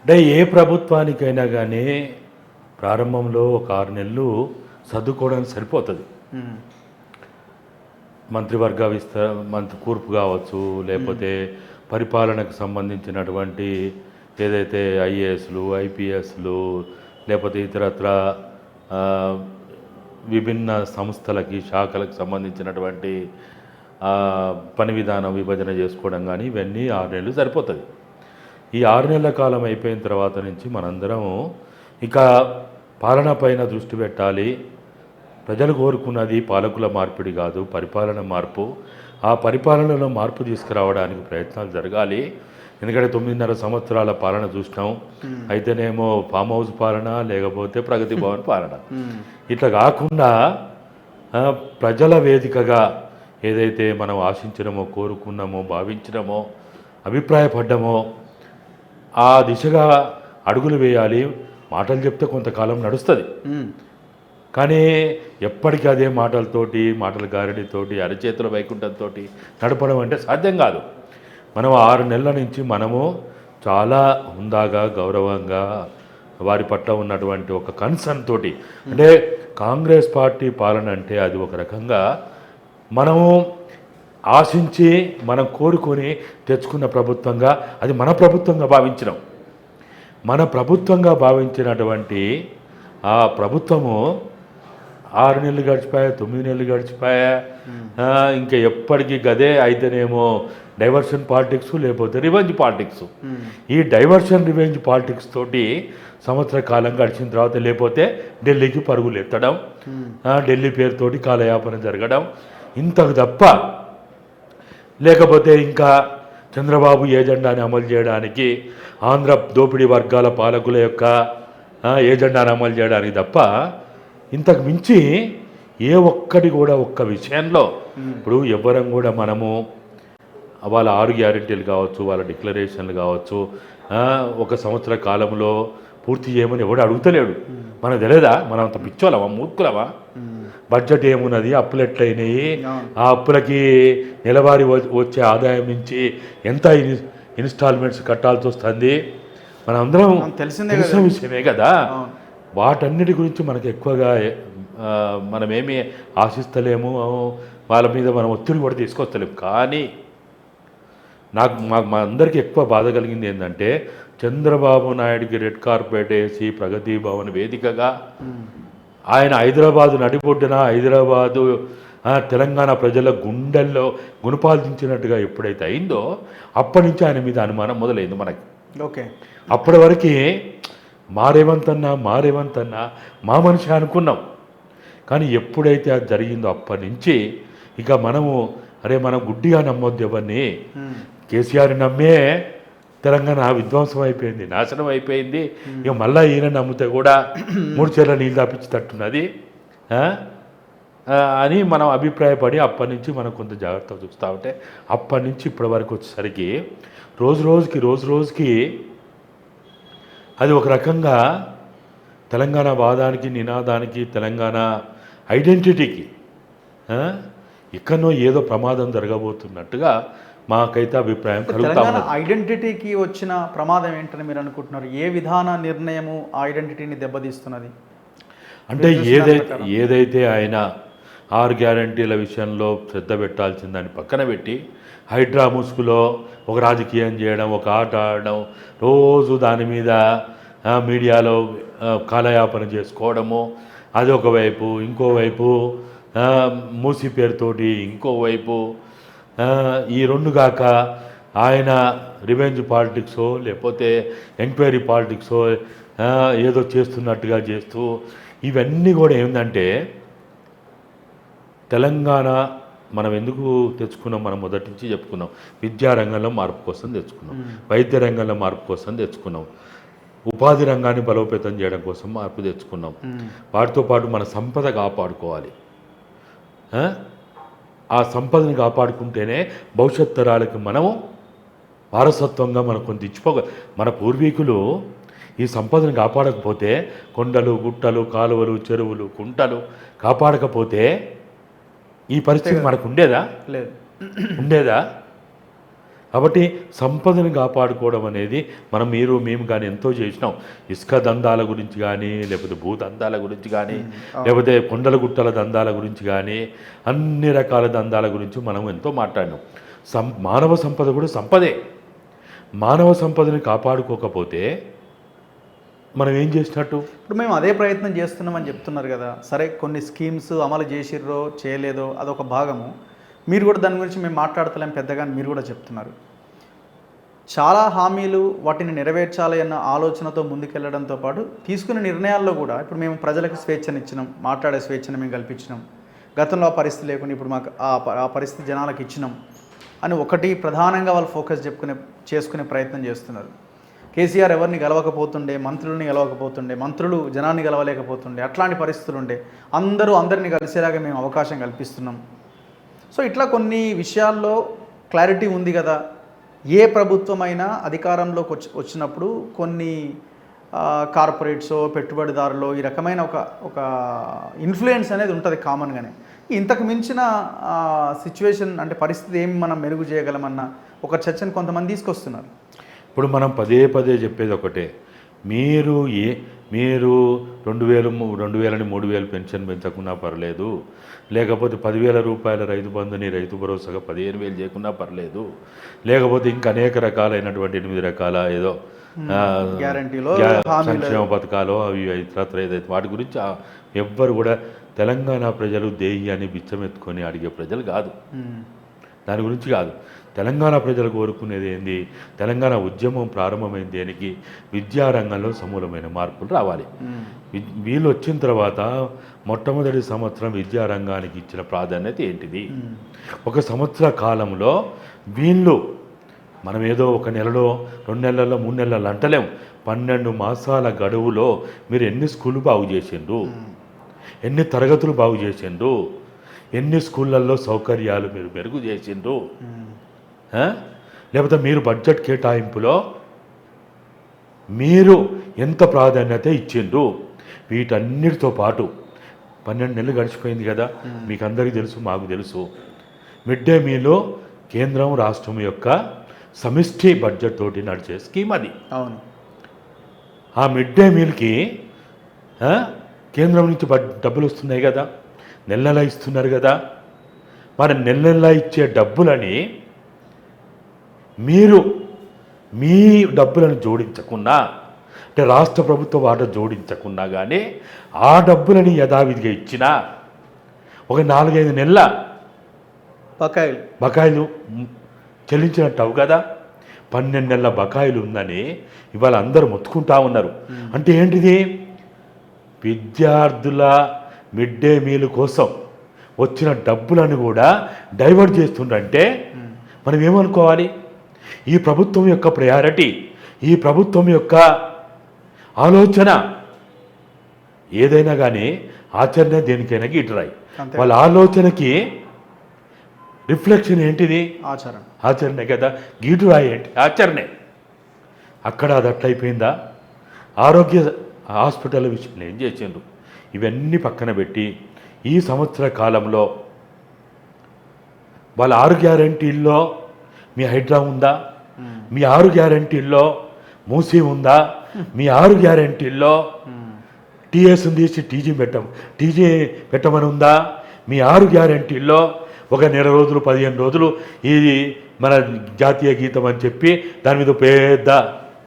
అంటే ఏ ప్రభుత్వానికైనా కానీ ప్రారంభంలో ఒక 6 నెలలు సర్దుకోవడానికి సరిపోతుంది. ఉమ్, మంత్రివర్గ మంత్రి కూర్పు కావచ్చు, లేకపోతే పరిపాలనకు సంబంధించినటువంటి ఏదైతే ఐఏఎస్లు, ఐపీఎస్లు, లేకపోతే ఇతరత్ర ఆ, విభిన్న సంస్థలకి, శాఖలకు సంబంధించినటువంటి ఆ, పని విధానం విభజన చేసుకోవడం కానీ ఇవన్నీ 6 నెలలు సరిపోతుంది. ఈ 6 నెలల కాలం అయిపోయిన తర్వాత నుంచి మనందరం ఇక పాలన పైన దృష్టి పెట్టాలి. ప్రజలు కోరుకున్నది పాలకుల మార్పిడి కాదు, పరిపాలన మార్పు. ఆ పరిపాలనలో మార్పు తీసుకురావడానికి ప్రయత్నాలు జరగాలి. ఎందుకంటే 9.5 సంవత్సరాల పాలన చూసినాం. అయితేనేమో ఫామ్ హౌస్ పాలన, లేకపోతే ప్రగతి భవన్ పాలన. ఇట్లా కాకుండా ప్రజల వేదికగా ఏదైతే మనం ఆశించినామో, కోరుకున్నామో, భావించినామో, అభిప్రాయపడ్డామో ఆ దిశగా అడుగులు వేయాలి. మాటలు చెప్తే కొంతకాలం నడుస్తుంది, ఉమ్, కానీ ఎప్పటికీ అదే మాటలతోటి, మాటల గారడితోటి, అరచేతుల వైకుంఠంతో నడపడం అంటే సాధ్యం కాదు. మనం 6 నెలల నుంచి మనము చాలా హుందాగా, గౌరవంగా వారి పట్ల ఉన్నటువంటి ఒక కన్సర్న్ తోటి, అంటే కాంగ్రెస్ పార్టీ పాలన అంటే అది ఒక రకంగా మనము ఆశించి మనం కోరుకొని తెచ్చుకున్న ప్రభుత్వంగా, అది మన ప్రభుత్వంగా భావించినాం. మన ప్రభుత్వంగా భావించినటువంటి ఆ ప్రభుత్వము 6 నెలలు గడిచిపోయా, 9 నెలలు గడిచిపోయా, ఇంకా ఎప్పటికీ గదే. అయితేనేమో డైవర్షన్ పాలిటిక్స్, లేకపోతే రివెంజ్ పాలిటిక్స్. ఈ డైవర్షన్ రివెంజ్ పాలిటిక్స్ తోటి సంవత్సర కాలం గడిచిన తర్వాత లేకపోతే ఢిల్లీకి పరుగులు ఎత్తడం, ఢిల్లీ పేరుతోటి కాలయాపన జరగడం, ఇంతకు తప్ప లేకపోతే ఇంకా చంద్రబాబు ఏజెండాని అమలు చేయడానికి, ఆంధ్ర దోపిడీ వర్గాల పాలకుల యొక్క ఏజెండాని అమలు చేయడానికి తప్ప ఇంతకు మించి ఏ ఒక్కటి కూడా ఒక్క విషయంలో ఇప్పుడు ఎవ్వరం కూడా మనము వాళ్ళ 6 గ్యారెంటీలు కావచ్చు, వాళ్ళ డిక్లరేషన్లు కావచ్చు, ఒక సంవత్సర కాలంలో పూర్తి చేయమని ఎవడు అడుగుతలేడు. మనకు తెలియదా? మనం అంత పిచ్చోలమా, మూర్ఖులమా? బడ్జెట్ ఏమున్నది, అప్పులు ఎట్లయినాయి, ఆ అప్పులకి నెలవారీ వచ్చే ఆదాయం నుంచి ఎంత ఇన్స్టాల్మెంట్స్ కట్టాల్సి వస్తుంది, మనం అందరం తెలిసిన విషయమే కదా. వాటన్నిటి గురించి మనకు ఎక్కువగా మనమేమి ఆశిస్తలేము, వాళ్ళ మీద మనం ఒత్తిడి కూడా తీసుకొస్తలేము. కానీ మా అందరికీ ఎక్కువ బాధ కలిగింది ఏంటంటే, చంద్రబాబు నాయుడికి రెడ్ కార్పెట్ వేసి ప్రగతి భవన్ వేదికగా ఆయన హైదరాబాదు నడిబొడ్డున, హైదరాబాదు తెలంగాణ ప్రజల గుండెల్లో గుణపాలించినట్టుగా ఎప్పుడైతే అయిందో అప్పటి నుంచి ఆయన మీద అనుమానం మొదలైంది మనకి. ఓకే, అప్పటి వరకు మారేవంతన్నా మా మనిషి అనుకున్నాం. కానీ ఎప్పుడైతే అది జరిగిందో అప్పటి నుంచి ఇక మనము మనం గుడ్డిగా నమ్మొద్దు ఎవరిని. కేసీఆర్ నమ్మే తెలంగాణ విధ్వంసం అయిపోయింది, నాశనం అయిపోయింది. ఇక మళ్ళీ ఈయన నమ్మితే కూడా 3 చెర్ల నీళ్ళు తప్పించి తట్టున్నది అని మనం అభిప్రాయపడి అప్పటి నుంచి మనం కొంత జాగ్రత్తగా చూస్తూ ఉంటే, అప్పటి నుంచి ఇప్పటి వరకు వచ్చేసరికి రోజు రోజుకి అది ఒక రకంగా తెలంగాణ వాదానికి, నినాదానికి, తెలంగాణ ఐడెంటిటీకి ఎక్కడనో ఏదో ప్రమాదం జరగబోతున్నట్టుగా మాకైతే అభిప్రాయం కలుగుతా ఉన్నది. ఐడెంటిటీకి వచ్చిన ప్రమాదం ఏంటని మీరు అనుకుంటున్నారు? ఏ విధాన నిర్ణయము ఆ ఐడెంటిటీని దెబ్బతీస్తున్నది? అంటే ఏదైతే ఆయన 6 గ్యారంటీల విషయంలో శ్రద్ధ పెట్టాల్సిందని పక్కన పెట్టి హైడ్రా ముసుగులో ఒక రాజకీయం చేయడం, ఒక ఆట ఆడడం, రోజు దాని మీద మీడియాలో కాలయాపన చేసుకోవడము, అది ఒకవైపు. ఇంకోవైపు మూసి పేరుతోటి ఇంకోవైపు ఈ 2 కాక ఆయన రివెంజ్ పాలిటిక్సో లేకపోతే ఎంక్వైరీ పాలిటిక్సో ఏదో చేస్తున్నట్టుగా చేస్తూ, ఇవన్నీ కూడా ఏంటంటే తెలంగాణ మనం ఎందుకు తెచ్చుకున్నాం? మనం మొదటి నుంచి చెప్పుకున్నాం, విద్యారంగంలో మార్పు కోసం తెచ్చుకున్నాం, వైద్య రంగంలో మార్పు కోసం తెచ్చుకున్నాం, ఉపాధి రంగాన్ని బలోపేతం చేయడం కోసం మార్పు తెచ్చుకున్నాం. వాటితో పాటు మన సంపద కాపాడుకోవాలి. ఆ సంపదని కాపాడుకుంటేనే భవిష్యత్ తరాలకి మనము వారసత్వంగా మనం కొంత మన పూర్వీకులు ఈ సంపదను కాపాడకపోతే, కొండలు, గుట్టలు, కాలువలు, చెరువులు, కుంటలు కాపాడకపోతే ఈ పరిస్థితి మనకు ఉండేదా? లేదు, ఉండేదా? కాబట్టి సంపదను కాపాడుకోవడం అనేది మేము కానీ ఎంతో చేసినాం. ఇసుక దందాల గురించి కానీ, లేకపోతే భూ దందాల గురించి కానీ, లేకపోతే కొండల గుట్టల దందాల గురించి కానీ, అన్ని రకాల దందాల గురించి మనం ఎంతో మాట్లాడినాం. మానవ సంపద కూడా సంపదే. మానవ సంపదని కాపాడుకోకపోతే మనం ఏం చేసినట్టు? ఇప్పుడు మేము అదే ప్రయత్నం చేస్తున్నామని చెప్తున్నారు కదా. సరే, కొన్ని స్కీమ్స్ అమలు చేసిర్రో చేయలేదో అదొక భాగము. మీరు కూడా దాని గురించి మేము మాట్లాడతలేం పెద్దగా మీరు కూడా చెప్తున్నారు. చాలా హామీలు వాటిని నెరవేర్చాలి అన్న ఆలోచనతో ముందుకెళ్లడంతో పాటు తీసుకునే నిర్ణయాల్లో కూడా ఇప్పుడు మేము ప్రజలకు స్వేచ్ఛనిచ్చినాం, మాట్లాడే స్వేచ్ఛను మేము కల్పించినాం. గతంలో ఆ పరిస్థితి లేకుండా ఇప్పుడు మాకు ఆ పరిస్థితి జనాలకు ఇచ్చినాం అని ఒకటి ప్రధానంగా వాళ్ళు ఫోకస్ చేసుకునే ప్రయత్నం చేస్తున్నారు. కేసీఆర్ ఎవరిని గెలవకపోతుండే, మంత్రులని గెలవకపోతుండే, మంత్రులు జనాన్ని గెలవలేకపోతుండే, అట్లాంటి పరిస్థితులు ఉండే. అందరినీ కలిసేలాగా మేము అవకాశం కల్పిస్తున్నాం. సో ఇట్లా కొన్ని విషయాల్లో క్లారిటీ ఉంది కదా. ఏ ప్రభుత్వమైనా అధికారంలోకి వచ్చినప్పుడు కొన్ని కార్పొరేట్సో పెట్టుబడిదారులో ఈ రకమైన ఒక ఇన్ఫ్లుయెన్స్ అనేది ఉంటుంది కామన్గానే. ఇంతకు మించిన సిచ్యువేషన్ అంటే పరిస్థితి ఏమి మనం మెరుగు చేయగలమన్న ఒక చర్చను కొంతమంది తీసుకొస్తున్నారు. ఇప్పుడు మనం పదే చెప్పేది ఒకటే, మీరు 2000 2000 3000 పెన్షన్ పెంచకున్నా పర్లేదు, లేకపోతే 10,000 రూపాయల రైతు బంధుని రైతు భరోసాగా 15,000 చేయకున్నా పర్లేదు, లేకపోతే ఇంకా అనేక రకాలైనటువంటి 8 రకాల ఏదో గ్యారంటీలో సంక్షేమ పథకాలు అవి ఇతరత్ర ఏదైతే వాటి గురించి ఎవ్వరు కూడా తెలంగాణ ప్రజలు దేహి అని బిచ్చమెత్తుకొని అడిగే ప్రజలు కాదు. దాని గురించి కాదు. తెలంగాణ ప్రజలు కోరుకునేది ఏంది? తెలంగాణ ఉద్యమం ప్రారంభమైంది దేనికి? విద్యారంగంలో సమూలమైన మార్పులు రావాలి. వీళ్ళు వచ్చిన తర్వాత మొట్టమొదటి సంవత్సరం విద్యారంగానికి ఇచ్చిన ప్రాధాన్యత ఏంటిది? ఒక సంవత్సర కాలంలో వీళ్ళు మనం ఏదో 1 నెలలో 2 నెలల్లో 3 నెలలు అంటలేం. 12 మాసాల గడువులో మీరు ఎన్ని స్కూళ్ళు బాగు చేసిండ్రు, ఎన్ని తరగతులు బాగు చేసిండ్రు, ఎన్ని స్కూళ్ళల్లో సౌకర్యాలు మీరు మెరుగు చేసిండ్రు, లేకపోతే మీరు బడ్జెట్ కేటాయింపులో మీరు ఎంత ప్రాధాన్యత ఇచ్చిండ్రు, వీటన్నిటితో పాటు 12 నెలలు గడిచిపోయింది కదా. మీకు అందరికీ తెలుసు, మాకు తెలుసు. మిడ్ డే మీల్ కేంద్రం రాష్ట్రం యొక్క సమిష్టి బడ్జెట్ తోటి నడిచే స్కీమ్ అది. అవును. ఆ మిడ్ డే మీల్కి కేంద్రం నుంచి డబ్బులు వస్తున్నాయి కదా, నెల ఇస్తున్నారు కదా. మరి నెల ఇచ్చే డబ్బులని మీరు మీ డబ్బులను జోడించకున్నా, అంటే రాష్ట్ర ప్రభుత్వ వాటా జోడించకున్నా కానీ ఆ డబ్బులని యథావిధిగా ఇచ్చినా ఒక 4-5 నెలల బకాయిలు చెల్లించినట్టు అవు కదా. 12 నెలల బకాయిలు ఉందని ఇవాళ అందరూ మొత్తుకుంటా ఉన్నారు. అంటే ఏంటిది? విద్యార్థుల మిడ్ డే మీల్ కోసం వచ్చిన డబ్బులను కూడా డైవర్ట్ చేస్తుండంటే మనం ఏమనుకోవాలి? ఈ ప్రభుత్వం యొక్క ప్రయారిటీ, ఈ ప్రభుత్వం యొక్క ఆలోచన ఏదైనా కానీ ఆచరణ దేనికైనా గిట్టురాయి. వాళ్ళ ఆలోచనకి రిఫ్లెక్షన్ ఏంటిది? ఆచరణే కదా. గీటురాయి ఏంటి? ఆచరణే. అక్కడ అది అట్లయిపోయిందా? ఆరోగ్య హాస్పిటల్ విషయంలో ఏం చేసిండ్రు? ఇవన్నీ పక్కన పెట్టి ఈ సంవత్సర కాలంలో వాళ్ళ 6 గ్యారంటీల్లో మీ హైడ్రా ఉందా? మీ 6 గ్యారంటీల్లో మూసీ ఉందా? మీ 6 గ్యారంటీల్లో టీఎస్ తీసి టీజీ పెట్టమని ఉందా? మీ 6 గ్యారంటీల్లో ఒక 1 రోజులు 15 రోజులు ఇది మన జాతీయ గీతం అని చెప్పి దాని మీద పెద్ద